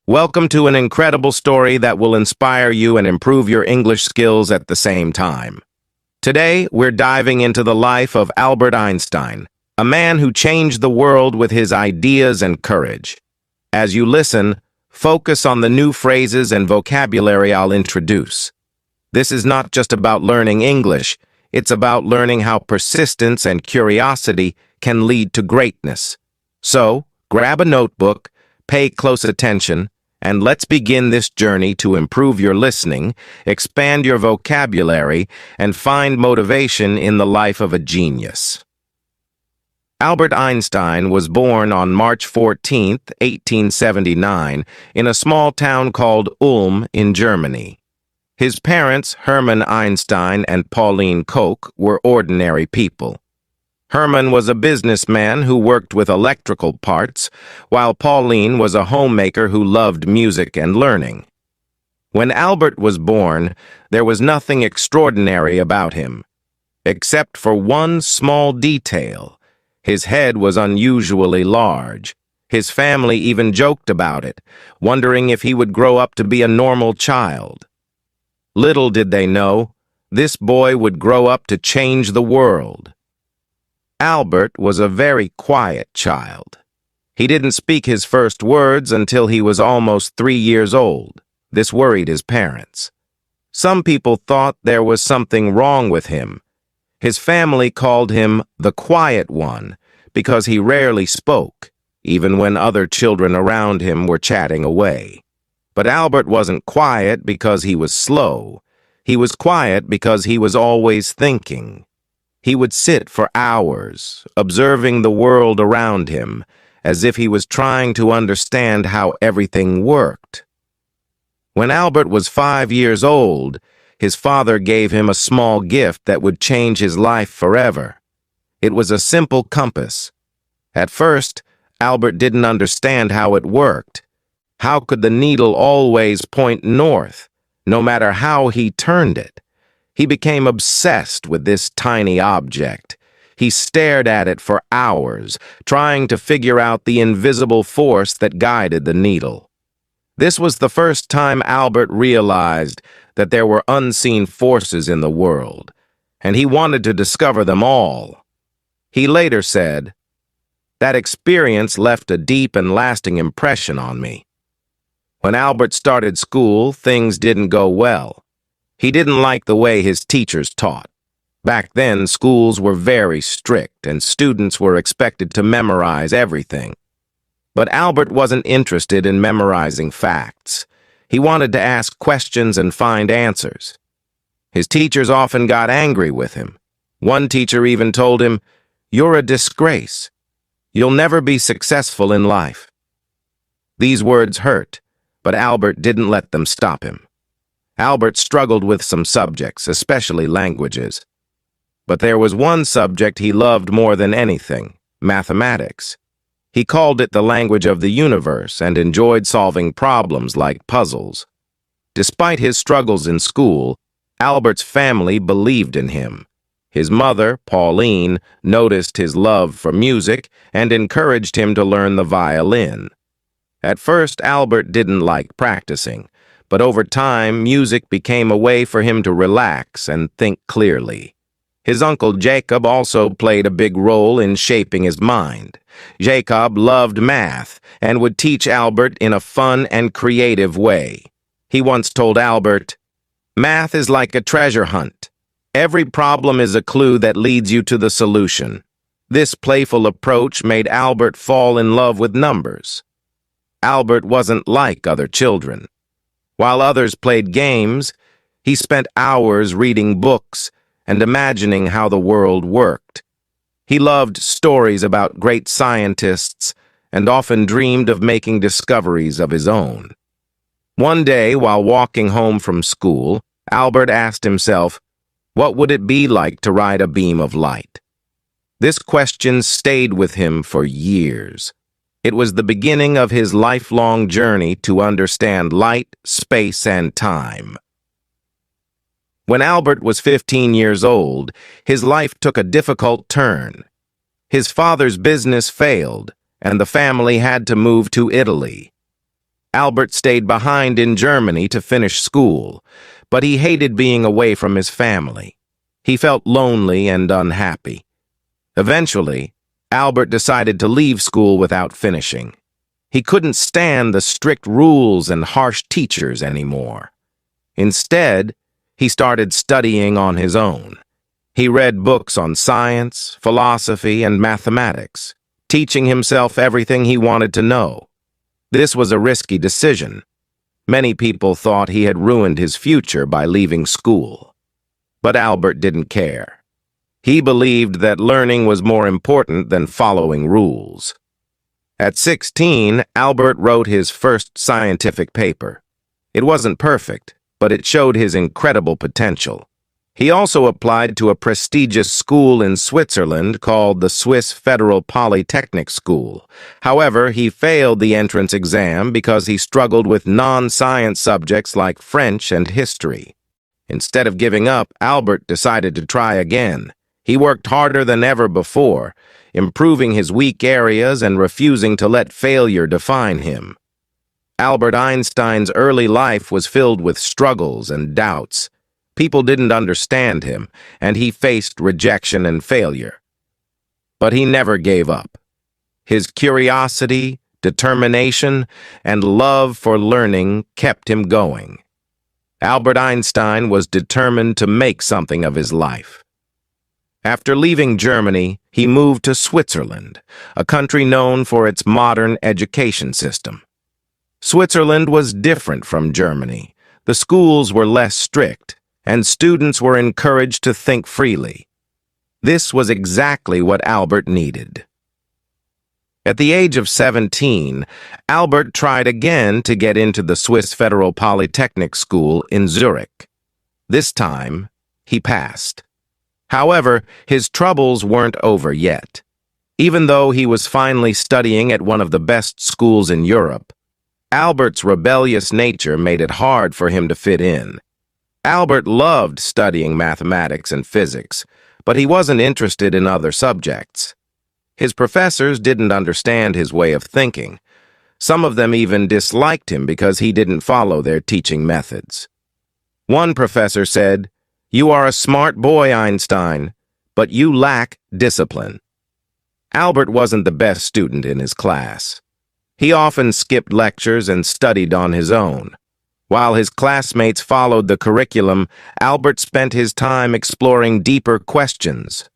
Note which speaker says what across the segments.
Speaker 1: Welcome to an incredible story that will inspire you and improve your English skills at the same time. Today, we're diving into the life of Albert Einstein, a man who changed the world with his ideas and courage. As you listen, focus on the new phrases and vocabulary I'll introduce. This is not just about learning English, it's about learning how persistence and curiosity can lead to greatness. So, grab a notebook, pay close attention, and let's begin this journey to improve your listening, expand your vocabulary, and find motivation in the life of a genius. Albert Einstein was born on March 14, 1879, in a small town called Ulm in Germany. His parents, Hermann Einstein and Pauline Koch, were ordinary people. Hermann was a businessman who worked with electrical parts, while Pauline was a homemaker who loved music and learning. When Albert was born, there was nothing extraordinary about him, except for one small detail. His head was unusually large. His family even joked about it, wondering if he would grow up to be a normal child. Little did they know, this boy would grow up to change the world. Albert was a very quiet child. He didn't speak his first words until he was almost 3 years old. This worried his parents. Some people thought there was something wrong with him. His family called him the quiet one because he rarely spoke, even when other children around him were chatting away. But Albert wasn't quiet because he was slow. He was quiet because he was always thinking. He would sit for hours, observing the world around him, as if he was trying to understand how everything worked. When Albert was 5 years old, his father gave him a small gift that would change his life forever. It was a simple compass. At first, Albert didn't understand how it worked. How could the needle always point north, no matter how he turned it? He became obsessed with this tiny object. He stared at it for hours, trying to figure out the invisible force that guided the needle. This was the first time Albert realized that there were unseen forces in the world, and he wanted to discover them all. He later said, "That experience left a deep and lasting impression on me." When Albert started school, things didn't go well. He didn't like the way his teachers taught. Back then, schools were very strict, and students were expected to memorize everything. But Albert wasn't interested in memorizing facts. He wanted to ask questions and find answers. His teachers often got angry with him. One teacher even told him, "You're a disgrace. You'll never be successful in life." These words hurt, but Albert didn't let them stop him. Albert struggled with some subjects, especially languages. But there was one subject he loved more than anything: mathematics. He called it the language of the universe and enjoyed solving problems like puzzles. Despite his struggles in school, Albert's family believed in him. His mother, Pauline, noticed his love for music and encouraged him to learn the violin. At first, Albert didn't like practicing, but over time, music became a way for him to relax and think clearly. His uncle Jacob also played a big role in shaping his mind. Jacob loved math and would teach Albert in a fun and creative way. He once told Albert, "Math is like a treasure hunt. Every problem is a clue that leads you to the solution." This playful approach made Albert fall in love with numbers. Albert wasn't like other children. While others played games, he spent hours reading books and imagining how the world worked. He loved stories about great scientists and often dreamed of making discoveries of his own. One day, while walking home from school, Albert asked himself, what would it be like to ride a beam of light? This question stayed with him for years. It was the beginning of his lifelong journey to understand light, space, and time. When Albert was 15 years old, his life took a difficult turn. His father's business failed, and the family had to move to Italy. Albert stayed behind in Germany to finish school, but he hated being away from his family. He felt lonely and unhappy. Eventually, Albert decided to leave school without finishing. He couldn't stand the strict rules and harsh teachers anymore. Instead, he started studying on his own. He read books on science, philosophy, and mathematics, teaching himself everything he wanted to know. This was a risky decision. Many people thought he had ruined his future by leaving school. But Albert didn't care. He believed that learning was more important than following rules. At 16, Albert wrote his first scientific paper. It wasn't perfect, but it showed his incredible potential. He also applied to a prestigious school in Switzerland called the Swiss Federal Polytechnic School. However, he failed the entrance exam because he struggled with non-science subjects like French and history. Instead of giving up, Albert decided to try again. He worked harder than ever before, improving his weak areas and refusing to let failure define him. Albert Einstein's early life was filled with struggles and doubts. People didn't understand him, and he faced rejection and failure. But he never gave up. His curiosity, determination, and love for learning kept him going. Albert Einstein was determined to make something of his life. After leaving Germany, he moved to Switzerland, a country known for its modern education system. Switzerland was different from Germany. The schools were less strict, and students were encouraged to think freely. This was exactly what Albert needed. At the age of 17, Albert tried again to get into the Swiss Federal Polytechnic School in Zurich. This time, he passed. However, his troubles weren't over yet. Even though he was finally studying at one of the best schools in Europe, Albert's rebellious nature made it hard for him to fit in. Albert loved studying mathematics and physics, but he wasn't interested in other subjects. His professors didn't understand his way of thinking. Some of them even disliked him because he didn't follow their teaching methods. One professor said, "You are a smart boy, Einstein, but you lack discipline." Albert wasn't the best student in his class. He often skipped lectures and studied on his own. While his classmates followed the curriculum, Albert spent his time exploring deeper questions.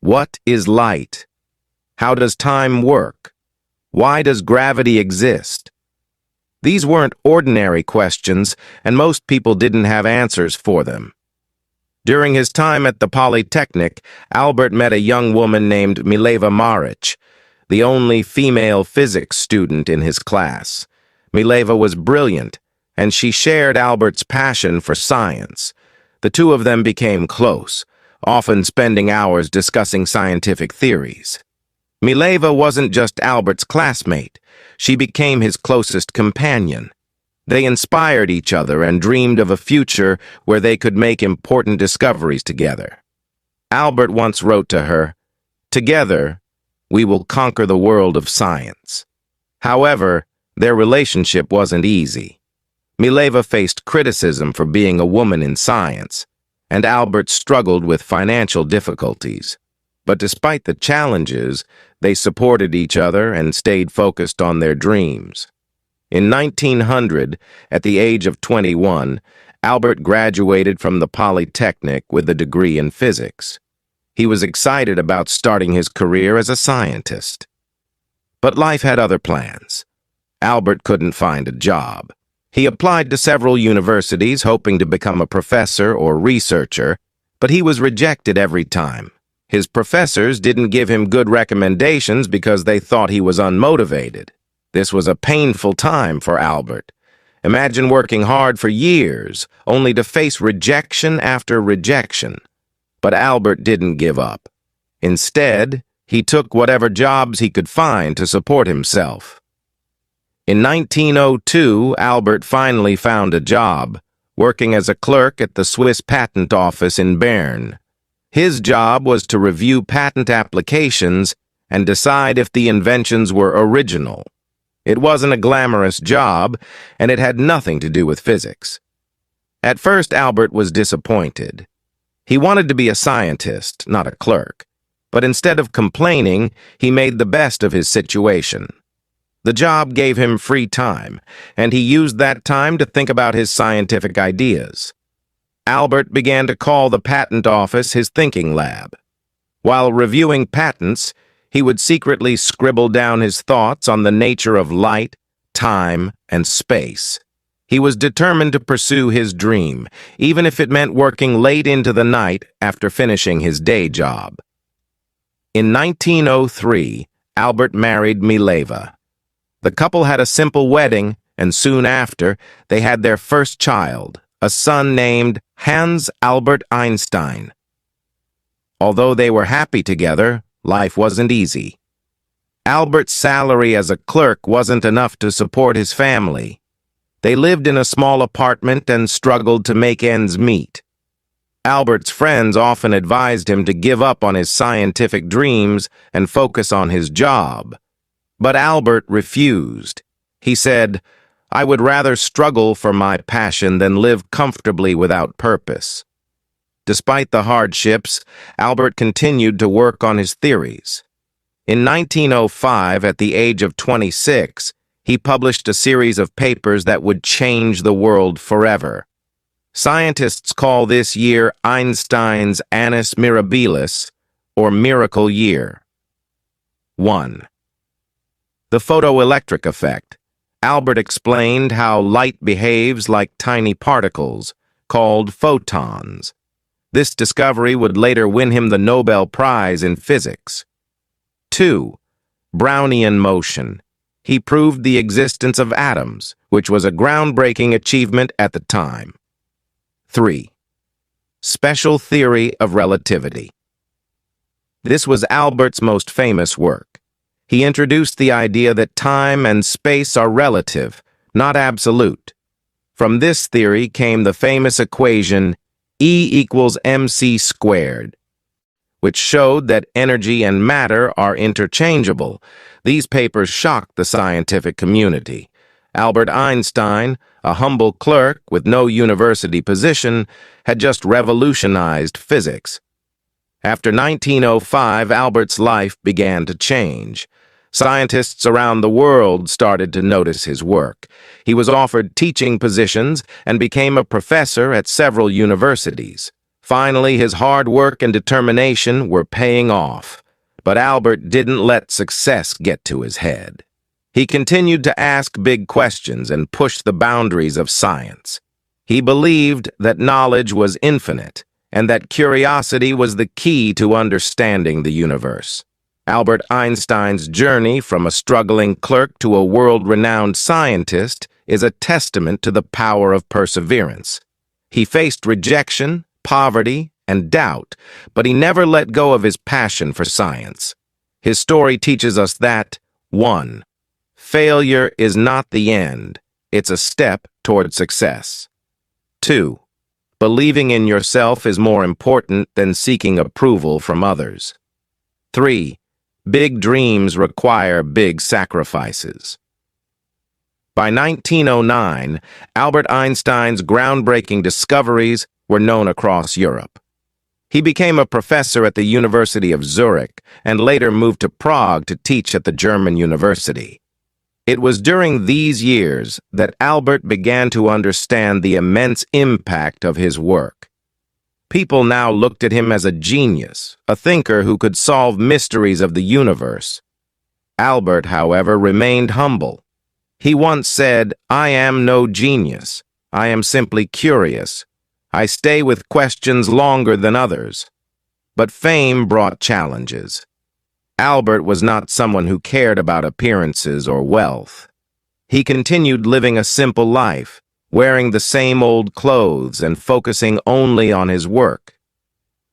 Speaker 1: What is light? How does time work? Why does gravity exist? These weren't ordinary questions, and most people didn't have answers for them. During his time at the Polytechnic, Albert met a young woman named Mileva Maric, the only female physics student in his class. Mileva was brilliant, and she shared Albert's passion for science. The two of them became close, often spending hours discussing scientific theories. Mileva wasn't just Albert's classmate. She became his closest companion. They inspired each other and dreamed of a future where they could make important discoveries together. Albert once wrote to her, "Together, we will conquer the world of science." However, their relationship wasn't easy. Mileva faced criticism for being a woman in science, and Albert struggled with financial difficulties. But despite the challenges, they supported each other and stayed focused on their dreams. In 1900, at the age of 21, Albert graduated from the Polytechnic with a degree in physics. He was excited about starting his career as a scientist. But life had other plans. Albert couldn't find a job. He applied to several universities hoping to become a professor or researcher, but he was rejected every time. His professors didn't give him good recommendations because they thought he was unmotivated. This was a painful time for Albert. Imagine working hard for years, only to face rejection after rejection. But Albert didn't give up. Instead, he took whatever jobs he could find to support himself. In 1902, Albert finally found a job, working as a clerk at the Swiss Patent Office in Bern. His job was to review patent applications and decide if the inventions were original. It wasn't a glamorous job, and it had nothing to do with physics. At first, Albert was disappointed. He wanted to be a scientist, not a clerk. But instead of complaining, he made the best of his situation. The job gave him free time, and he used that time to think about his scientific ideas. Albert began to call the patent office his thinking lab. While reviewing patents, he would secretly scribble down his thoughts on the nature of light, time, and space. He was determined to pursue his dream, even if it meant working late into the night after finishing his day job. In 1903, Albert married Mileva. The couple had a simple wedding, and soon after, they had their first child, a son named Hans Albert Einstein. Although they were happy together, life wasn't easy. Albert's salary as a clerk wasn't enough to support his family. They lived in a small apartment and struggled to make ends meet. Albert's friends often advised him to give up on his scientific dreams and focus on his job. But Albert refused. He said, "I would rather struggle for my passion than live comfortably without purpose." Despite the hardships, Albert continued to work on his theories. In 1905, at the age of 26, he published a series of papers that would change the world forever. Scientists call this year Einstein's Annus Mirabilis, or Miracle Year. 1. The photoelectric effect. Albert explained how light behaves like tiny particles, called photons. This discovery would later win him the Nobel Prize in Physics. 2. Brownian motion. He proved the existence of atoms, which was a groundbreaking achievement at the time. 3. Special theory of relativity. This was Albert's most famous work. He introduced the idea that time and space are relative, not absolute. From this theory came the famous equation E equals mc squared, which showed that energy and matter are interchangeable. These papers shocked the scientific community. Albert Einstein, a humble clerk with no university position, had just revolutionized physics. After 1905, Albert's life began to change. Scientists around the world started to notice his work. He was offered teaching positions and became a professor at several universities. Finally, his hard work and determination were paying off. But Albert didn't let success get to his head. He continued to ask big questions and push the boundaries of science. He believed that knowledge was infinite and that curiosity was the key to understanding the universe. Albert Einstein's journey from a struggling clerk to a world-renowned scientist is a testament to the power of perseverance. He faced rejection, poverty, and doubt, but he never let go of his passion for science. His story teaches us that, 1. Failure is not the end, it's a step toward success. 2. Believing in yourself is more important than seeking approval from others. 3. Big dreams require big sacrifices. By 1909, Albert Einstein's groundbreaking discoveries were known across Europe. He became a professor at the University of Zurich and later moved to Prague to teach at the German university. It was during these years that Albert began to understand the immense impact of his work. People now looked at him as a genius, a thinker who could solve mysteries of the universe. Albert, however, remained humble. He once said, "I am no genius. I am simply curious. I stay with questions longer than others." But fame brought challenges. Albert was not someone who cared about appearances or wealth. He continued living a simple life, wearing the same old clothes and focusing only on his work.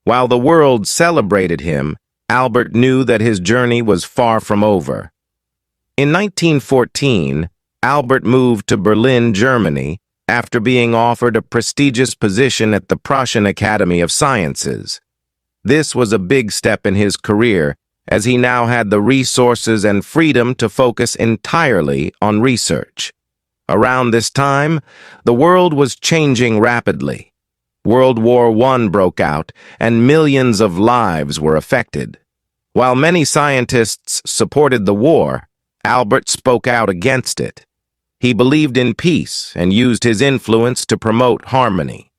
Speaker 1: While the world celebrated him, Albert knew that his journey was far from over. In 1914, Albert moved to Berlin, Germany, after being offered a prestigious position at the Prussian Academy of Sciences. This was a big step in his career, as he now had the resources and freedom to focus entirely on research. Around this time, the world was changing rapidly. World War I broke out, and millions of lives were affected. While many scientists supported the war, Albert spoke out against it. He believed in peace and used his influence to promote harmony.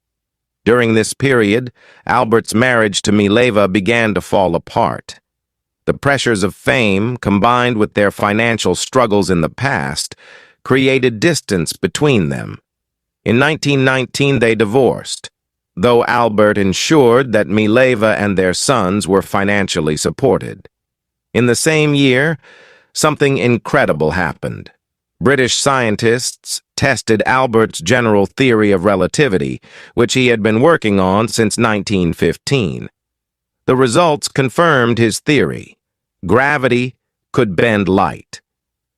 Speaker 1: During this period, Albert's marriage to Mileva began to fall apart. The pressures of fame, combined with their financial struggles in the past, created distance between them. In 1919, they divorced, though Albert ensured that Mileva and their sons were financially supported. In the same year, something incredible happened. British scientists tested Albert's general theory of relativity, which he had been working on since 1915. The results confirmed his theory. Gravity could bend light.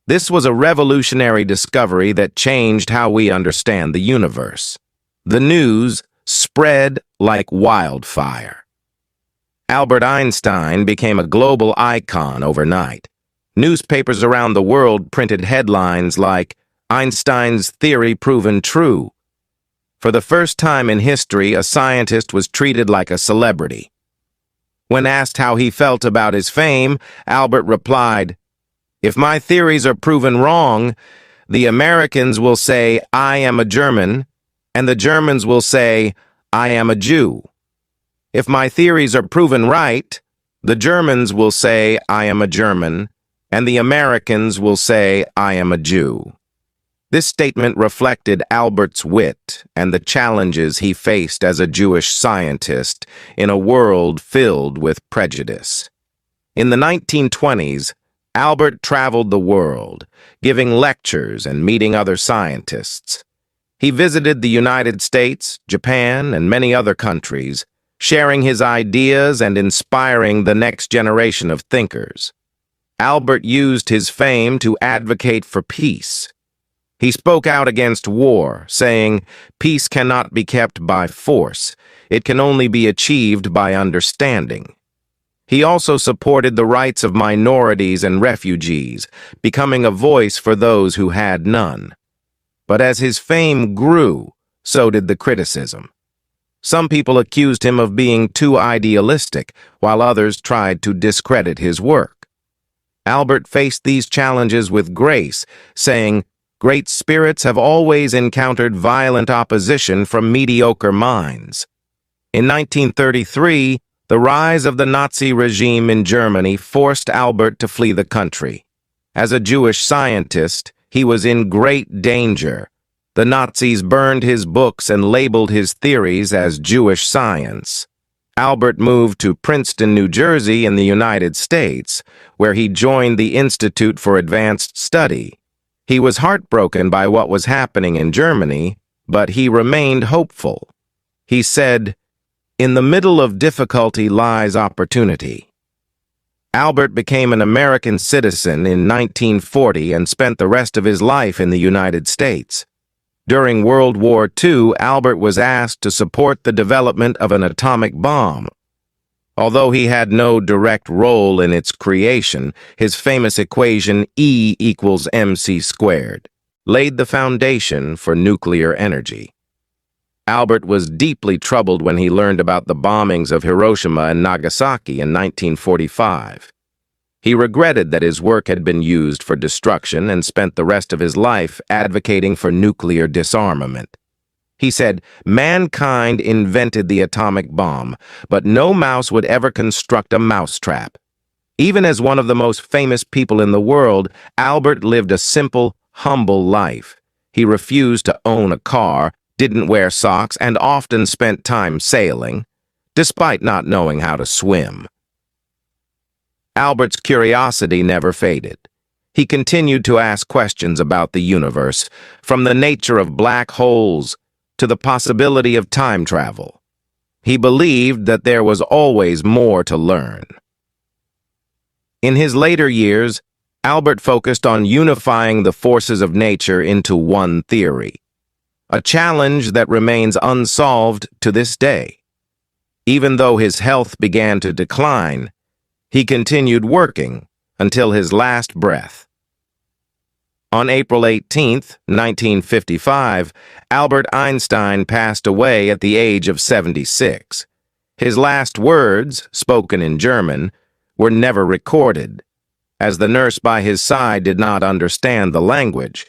Speaker 1: This was a revolutionary discovery that changed how we understand the universe. The news spread like wildfire. Albert Einstein became a global icon overnight. Newspapers around the world printed headlines like, "Einstein's theory proven true." For the first time in history, a scientist was treated like a celebrity. When asked how he felt about his fame, Albert replied, "If my theories are proven wrong, the Americans will say, 'I am a German,' and the Germans will say, 'I am a Jew.' If my theories are proven right, the Germans will say, 'I am a German,' and the Americans will say, 'I am a Jew.'" This statement reflected Albert's wit and the challenges he faced as a Jewish scientist in a world filled with prejudice. In the 1920s, Albert traveled the world, giving lectures and meeting other scientists. He visited the United States, Japan, and many other countries, sharing his ideas and inspiring the next generation of thinkers. Albert used his fame to advocate for peace. He spoke out against war, saying, "Peace cannot be kept by force. It can only be achieved by understanding." He also supported the rights of minorities and refugees, becoming a voice for those who had none. But as his fame grew, so did the criticism. Some people accused him of being too idealistic, while others tried to discredit his work. Albert faced these challenges with grace, saying, "Great spirits have always encountered violent opposition from mediocre minds." In 1933, the rise of the Nazi regime in Germany forced Albert to flee the country. As a Jewish scientist, he was in great danger. The Nazis burned his books and labeled his theories as Jewish science. Albert moved to Princeton, New Jersey in the United States, where he joined the Institute for Advanced Study. He was heartbroken by what was happening in Germany, but he remained hopeful. He said, "In the middle of difficulty lies opportunity." Albert became an American citizen in 1940 and spent the rest of his life in the United States. During World War II, Albert was asked to support the development of an atomic bomb. Although he had no direct role in its creation, his famous equation E equals mc squared laid the foundation for nuclear energy. Albert was deeply troubled when he learned about the bombings of Hiroshima and Nagasaki in 1945. He regretted that his work had been used for destruction and spent the rest of his life advocating for nuclear disarmament. He said, "Mankind invented the atomic bomb, but no mouse would ever construct a mousetrap." Even as one of the most famous people in the world, Albert lived a simple, humble life. He refused to own a car, didn't wear socks, and often spent time sailing, despite not knowing how to swim. Albert's curiosity never faded. He continued to ask questions about the universe, from the nature of black holes to the possibility of time travel. He believed that there was always more to learn. In his later years, Albert focused on unifying the forces of nature into one theory, a challenge that remains unsolved to this day. Even though his health began to decline, He continued working until his last breath. On April 18, 1955, Albert Einstein passed away at the age of 76. His last words, spoken in German, were never recorded, as the nurse by his side did not understand the language.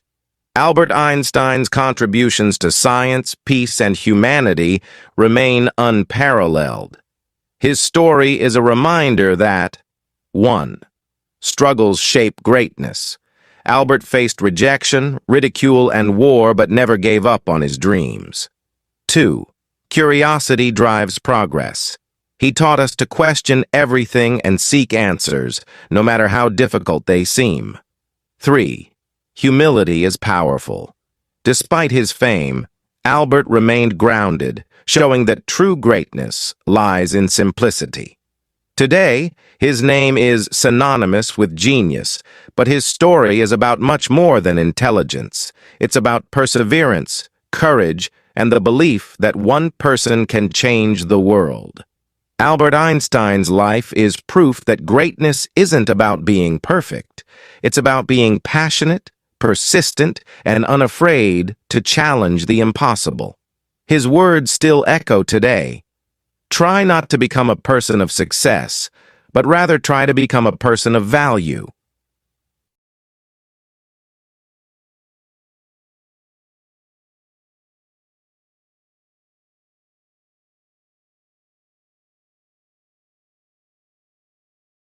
Speaker 1: Albert Einstein's contributions to science, peace, and humanity remain unparalleled. His story is a reminder that 1. Struggles shape greatness. Albert faced rejection, ridicule, and war but never gave up on his dreams. 2. Curiosity drives progress. He taught us to question everything and seek answers, no matter how difficult they seem. 3. Humility is powerful. Despite his fame, Albert remained grounded, showing that true greatness lies in simplicity. Today, his name is synonymous with genius, but his story is about much more than intelligence. It's about perseverance, courage, and the belief that one person can change the world. Albert Einstein's life is proof that greatness isn't about being perfect. It's about being passionate, persistent, and unafraid to challenge the impossible. His words still echo today. Try not to become a person of success, but rather try to become a person of value.